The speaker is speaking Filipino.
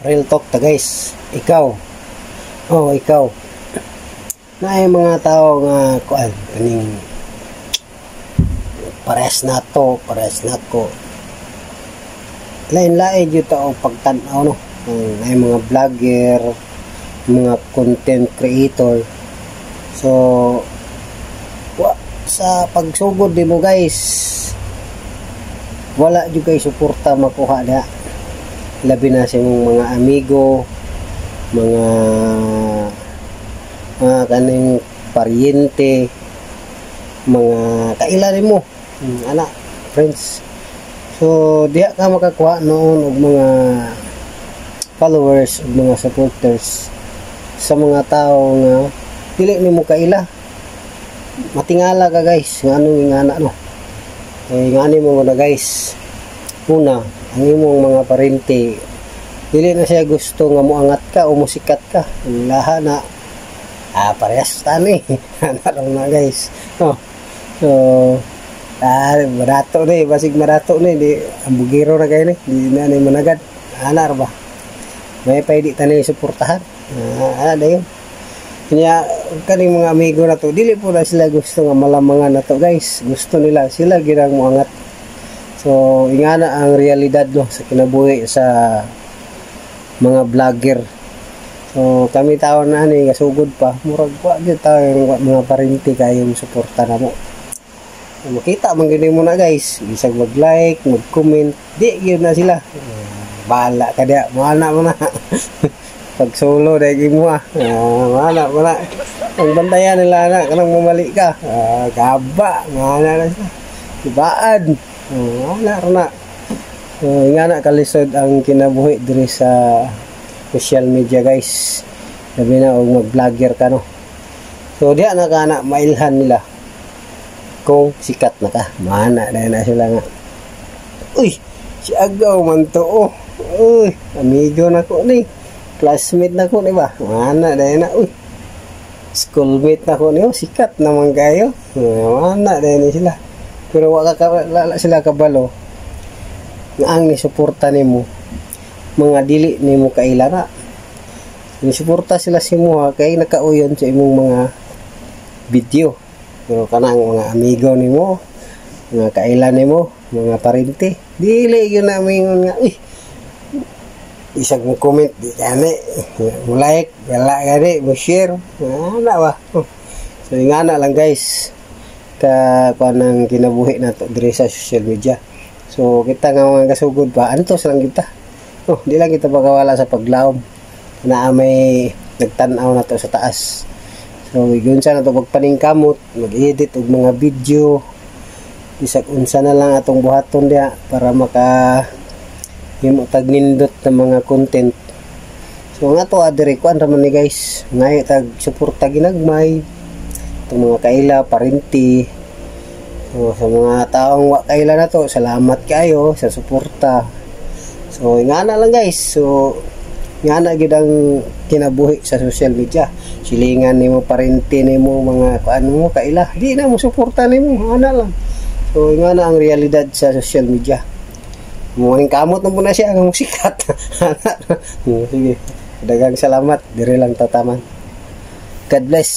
real talk ta guys. Ikaw. Ikaw. Na ay mga tao nga kuan kaning pares na ko. Lain-lain yung tao pagtanaw no. Ay mga vlogger, mga content creator. So sa pagsugod din mo guys, wala jud kay suporta makuha na. Labi na sa mong mga amigo, mga kaning paryente, mga kailan mo, anak, friends. So diha ka makakuha noon og mga followers ug mga supporters sa mga tao nga dili nimo kaila. Matingala ka guys nga anong ingana no. Ngani mo na guys, una ang imong mga parente dili na siya gusto nga moangat ka o musikat ka. Laha na parehas tani ana lang na guys no. So marato ni basig marato ni di ambugiro na kay ni di na ni managad ana ra ba may pwede tani suportahan dayon kanya kaning mga amigo na to dili po na sila gusto nga malamangan na to guys, gusto nila sila girang moangat. So ingana ang realidad no sa kinabuhi sa mga vlogger. So kami tao na ani kasugod pa murag wa gyud tayo mga parente kayong suporta na mo. Makita man gini mo na guys, bisag mag-like, mag-comment, di gyud na sila. Bala ka dia, mana mo na. Pag solo dahil mo mana mo na. Ang bandayan nila na kanang mamali ka. Gaba, mana na siya. Ibaan. Wala na. Nga na kalisod ang kinabuhi diri sa social media guys. Sabi na og mag-vlogger ka no. So diha na kana mailhan nila. Kung sikat na ka, mana dahil na sila nga. Uy, si Agaw man to. Uy, amigo na ko ni. Classmate na ko ni ba? Mana dahil na. Uy, schoolmate na ko ni. Sikat naman kayo. Mana dahil na sila. Pero wala sila kabalo. Nga ang nisuporta ni mo. Mga dili ni mo kailara. Nisuporta sila si mo kay nakauyon sa imong mga video. Pero kanang mga amigo ni mo, mga kailan ni mo, mga parente, dili yun namin nga, isag mo comment, di gani, mo like, wala gani, mo share, wala ba? So nga na lang guys, kanang kinabuhi na to diri sa social media. So kita nga mga kasugod pa, ano to silang kita? Di lang kita makawala sa paglaom, na may nagtanaw na to sa taas. So, igunsa na ito magpaningkamot, mag-edit og mga video. Bisag unsa na lang atong buhaton diha para maka himutag nindot ng mga content. So, nga to adiri kuan ra man ni guys. Ngayo tag suporta ginagmay. Itong mga kaila, parenti. So, sa mga taong wa kaila na to, salamat kayo sa suporta. So, nga na lang guys. So, nga na gid ang kinabuhi sa social media. Silingan nimo parente nimo mga kuan mo kaila, di na mo suporta nimo ana lang. So nga na ang realidad sa social media. Muning kamot na muna siya ang sikat. Sige, daghang salamat, dire lang tataman. God bless.